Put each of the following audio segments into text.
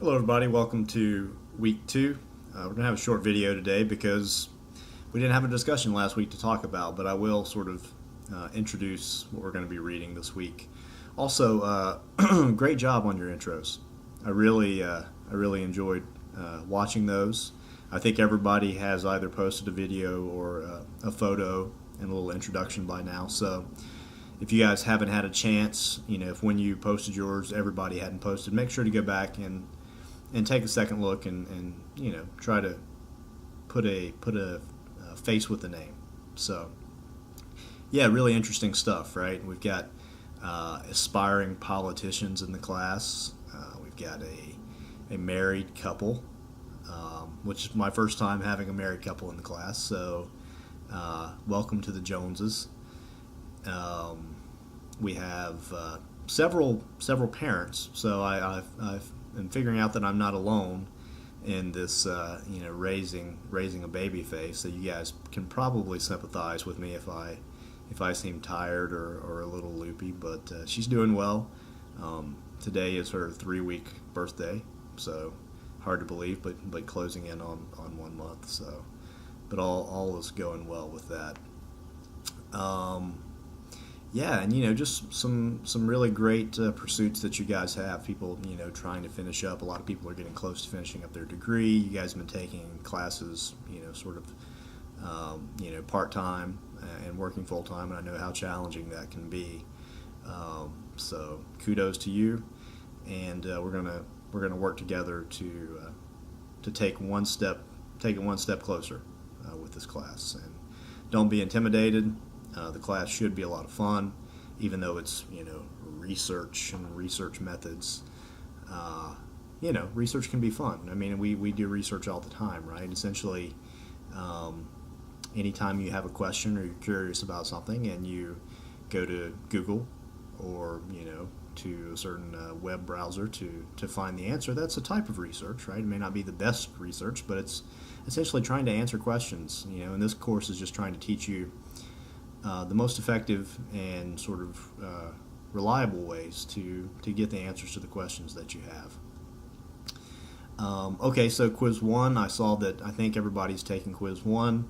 Hello, everybody. Welcome to week two. We're going to have a short video today because we didn't have a discussion last week to talk about, but I will sort of introduce what we're going to be reading this week. Also, great job on your intros. I really enjoyed watching those. I think everybody has either posted a video or a photo and a little introduction by now. So if you guys haven't had a chance, if when you posted yours, everybody hadn't posted, make sure to go back and take a second look and try to put a face with the name. So yeah, really interesting stuff, right? We've got aspiring politicians in the class. We've got a married couple, which is my first time having a married couple in the class. So welcome to the Joneses. We have several parents. So I've been figuring out that I'm not alone in this, raising a baby face. So you guys can probably sympathize with me if I seem tired or a little loopy. But she's doing well. Today is her 3-week birthday, so hard to believe, but closing in on 1 month. So, but all is going well with that. Yeah, and just some really great pursuits that you guys have. People, trying to finish up. A lot of people are getting close to finishing up their degree. You guys have been taking classes, sort of, part-time and working full-time, and I know how challenging that can be. So kudos to you, and we're gonna work together to take it one step closer with this class. And don't be intimidated. The class should be a lot of fun, even though it's research and research methods. Research can be fun. I mean, we do research all the time, right? Essentially, anytime you have a question or you're curious about something and you go to Google or to a certain web browser to find the answer, that's a type of research, right? It may not be the best research, but it's essentially trying to answer questions. And this course is just trying to teach you the most effective and sort of reliable ways to get the answers to the questions that you have. Okay, so quiz 1, I saw that I think everybody's taking quiz 1.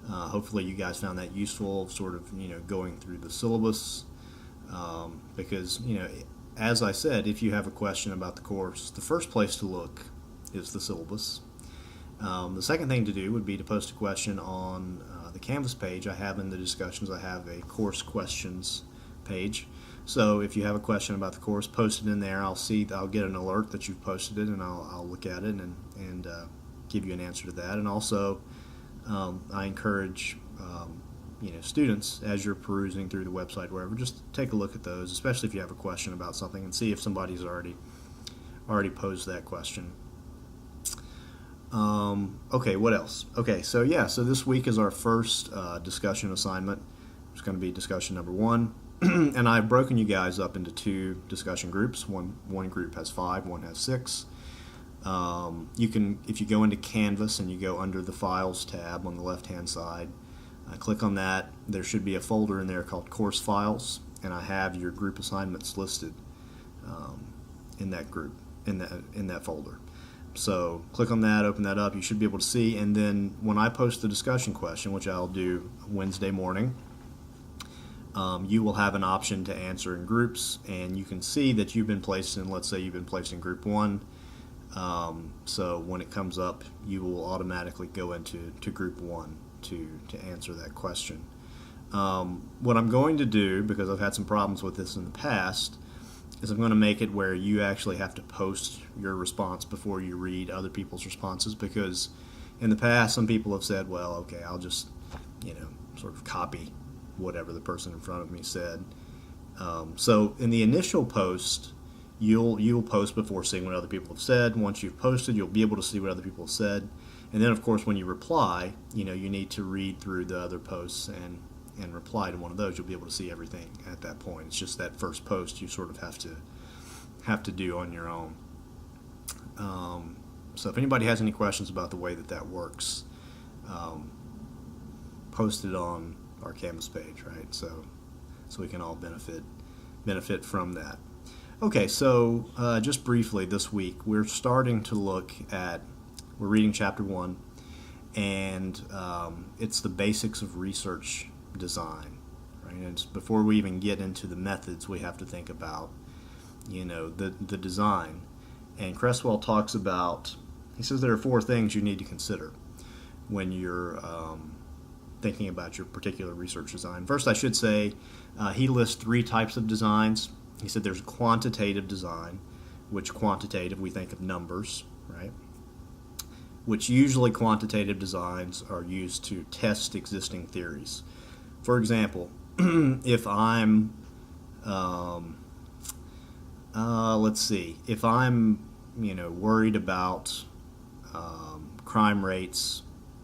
Hopefully you guys found that useful, sort of, going through the syllabus. Because, as I said, if you have a question about the course, the first place to look is the syllabus. The second thing to do would be to post a question on the Canvas page. I have in the discussions, I have a course questions page. So if you have a question about the course, post it in there. I'll get an alert that you've posted it, and I'll look at it and give you an answer to that. And also, I encourage students, as you're perusing through the website, wherever, just take a look at those, especially if you have a question about something, and see if somebody's already posed that question. Okay, what else? Okay, so this week is our first discussion assignment. It's going to be discussion number 1, and I've broken you guys up into 2 discussion groups. One group has 5, one has 6. You can, if you go into Canvas and you go under the Files tab on the left-hand side, click on that. There should be a folder in there called Course Files, and I have your group assignments listed in that group, in that folder. So click on that, open that up. You should be able to see, and then when I post the discussion question, which I'll do Wednesday morning, you will have an option to answer in groups, and you can see that you've been placed in, let's say you've been placed in group 1. So when it comes up, you will automatically go into group 1 to answer that question. What I'm going to do, because I've had some problems with this in the past, is I'm going to make it where you actually have to post your response before you read other people's responses, because in the past some people have said, well, okay, I'll just sort of copy whatever the person in front of me said. So in the initial post, you'll post before seeing what other people have said. Once you've posted, you'll be able to see what other people have said, and then of course when you reply, you need to read through the other posts and reply to one of those. You'll be able to see everything at that point. It's just that first post you sort of have to do on your own. So if anybody has any questions about the way that works, post it on our Canvas page, right? So we can all benefit from that. Okay, so just briefly this week, we're reading chapter one, and it's the basics of research design. Right? And before we even get into the methods, we have to think about, the design. And Cresswell talks about, he says there are four things you need to consider when you're thinking about your particular research design. First, I should say, he lists three types of designs. He said there's quantitative design, which quantitative we think of numbers, right? Which usually quantitative designs are used to test existing theories. For example, if I'm, if I'm, worried about crime rates,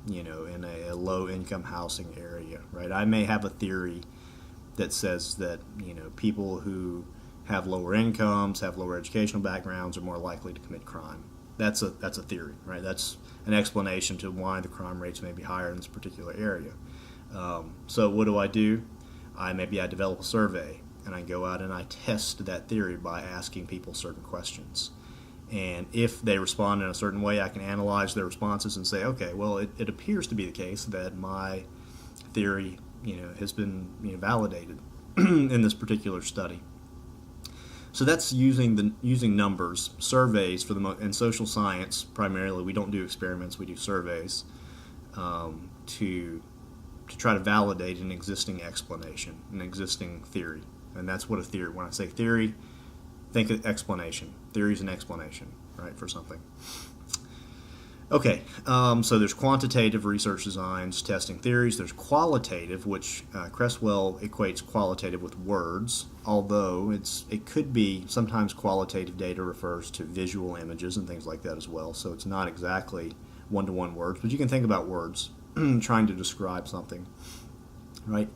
in a low-income housing area, right? I may have a theory that says that, people who have lower incomes, have lower educational backgrounds, are more likely to commit crime. That's a theory, right? That's an explanation to why the crime rates may be higher in this particular area. So what do? I develop a survey, and I go out and I test that theory by asking people certain questions. And if they respond in a certain way, I can analyze their responses and say, okay, well, it appears to be the case that my theory, has been validated in this particular study. So that's using numbers, surveys in social science primarily. We don't do experiments; we do surveys to try to validate an existing explanation, an existing theory, and that's what a theory. When I say theory, think of explanation. Theory is an explanation, right, for something. Okay, so there's quantitative research designs, testing theories. There's qualitative, which Cresswell equates qualitative with words, although it could be sometimes qualitative data refers to visual images and things like that as well, so it's not exactly one-to-one words, but you can think about words trying to describe something, right?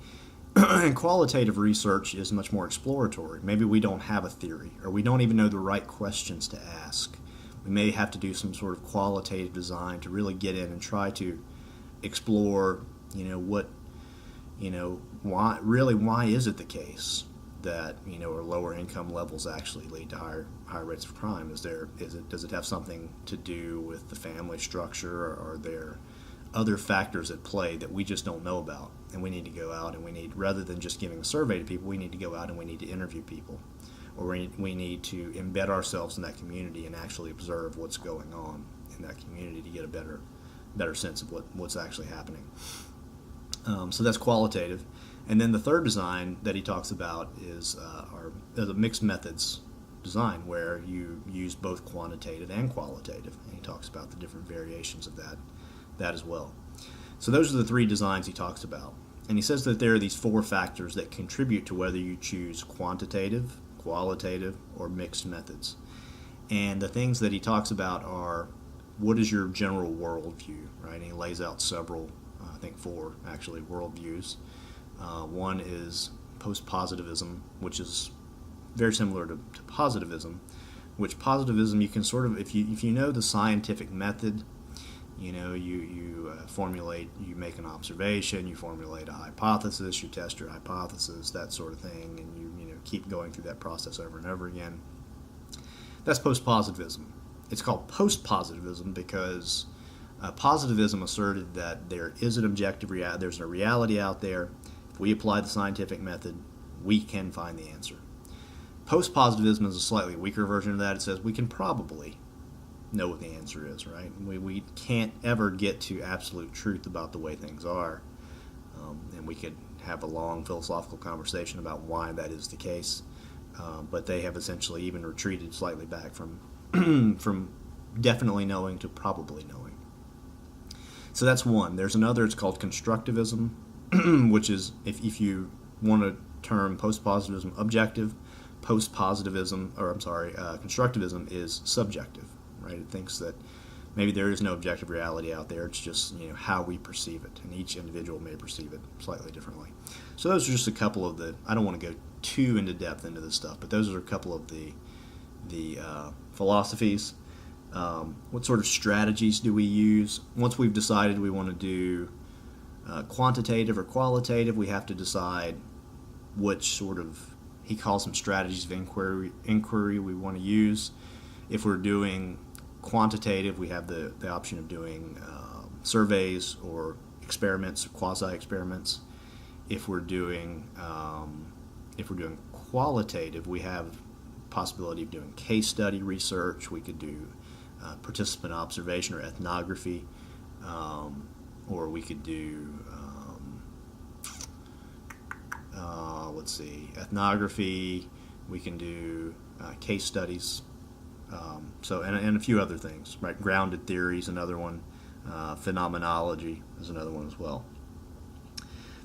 And qualitative research is much more exploratory. Maybe we don't have a theory, or we don't even know the right questions to ask. We may have to do some sort of qualitative design to really get in and try to explore, why is it the case that, or lower income levels actually lead to higher rates of crime? Does it have something to do with the family structure, or are there other factors at play that we just don't know about? And we need to go out and rather than just giving a survey to people, we need to go out and we need to interview people. Or we need to embed ourselves in that community and actually observe what's going on in that community to get a better sense of what's actually happening. So that's qualitative. And then the third design that he talks about is the mixed methods design, where you use both quantitative and qualitative. And he talks about the different variations of that as well. So those are the three designs he talks about. And he says that there are these four factors that contribute to whether you choose quantitative, qualitative, or mixed methods. And the things that he talks about are, what is your general worldview, right? And he lays out several, I think four actually, worldviews. One is post-positivism, which is very similar to positivism, which positivism you can sort of, if you know the scientific method, you make an observation, you formulate a hypothesis, you test your hypothesis, that sort of thing, and you keep going through that process over and over again. That's post-positivism. It's called post-positivism because positivism asserted that there is an objective reality, there's a reality out there. If we apply the scientific method, we can find the answer. Post-positivism is a slightly weaker version of that. It says we can probably know what the answer is, right? We can't ever get to absolute truth about the way things are, and we could have a long philosophical conversation about why that is the case, but they have essentially even retreated slightly back from from definitely knowing to probably knowing. So that's one. There's another, it's called constructivism, which is, if you want to term post-positivism objective, constructivism is subjective, right? It thinks that maybe there is no objective reality out there. It's just how we perceive it, and each individual may perceive it slightly differently. So those are just a couple of the. I don't want to go too into depth into this stuff, but those are a couple of the philosophies. What sort of strategies do we use? Once we've decided we want to do quantitative or qualitative, we have to decide which sort of he calls them strategies of inquiry we want to use. If we're doing quantitative, we have the option of doing surveys or experiments, quasi-experiments. If we're doing qualitative, we have possibility of doing case study research. We could do participant observation or ethnography, or we could do ethnography. We can do case studies. And a few other things, right? Grounded theory is another one. Phenomenology is another one as well.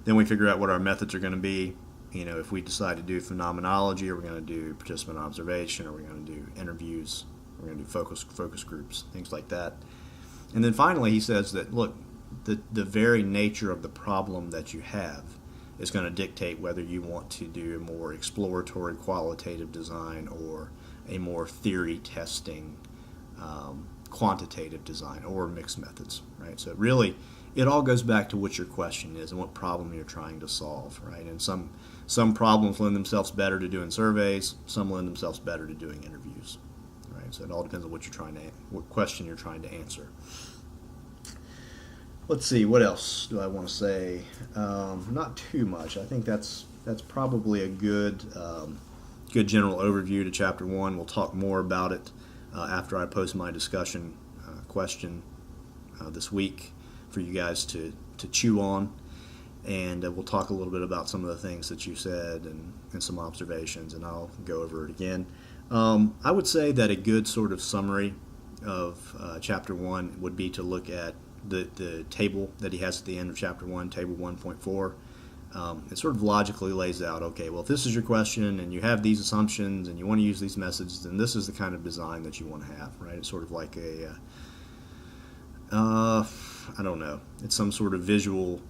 Then we figure out what our methods are going to be. If we decide to do phenomenology, or we're going to do participant observation, or we're going to do interviews, we're going to do focus groups, things like that. And then finally, he says that, look, the very nature of the problem that you have is going to dictate whether you want to do a more exploratory qualitative design or a more theory testing quantitative design, or mixed methods, right? So really, it all goes back to what your question is and what problem you're trying to solve, right? And some problems lend themselves better to doing surveys, some lend themselves better to doing interviews, right? So it all depends on what question you're trying to answer. Let's see, what else do I want to say? Not too much. I think that's probably a good general overview to Chapter 1. We'll talk more about it after I post my discussion question this week for you guys to chew on. And we'll talk a little bit about some of the things that you said and some observations, and I'll go over it again. I would say that a good sort of summary of Chapter 1 would be to look at the table that he has at the end of Chapter 1, Table 1.4. It sort of logically lays out, okay, well, if this is your question and you have these assumptions and you want to use these methods, then this is the kind of design that you want to have, right? It's sort of like I don't know, it's some sort of visual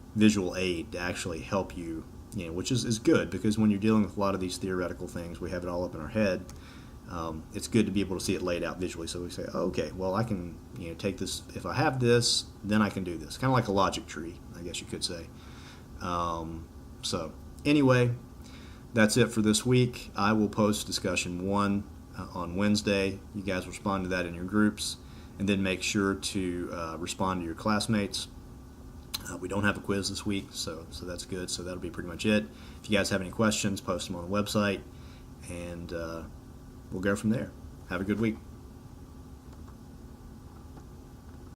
aid to actually help you, which is good, because when you're dealing with a lot of these theoretical things, we have it all up in our head. It's good to be able to see it laid out visually, so we say, oh, okay, well, I can take this, if I have this, then I can do this. Kind of like a logic tree, I guess you could say. So anyway, that's it for this week. I will post discussion 1 on Wednesday. You guys respond to that in your groups, and then make sure to respond to your classmates. We don't have a quiz this week, so that's good. So that'll be pretty much it. If you guys have any questions, post them on the website, and we'll go from there. Have a good week.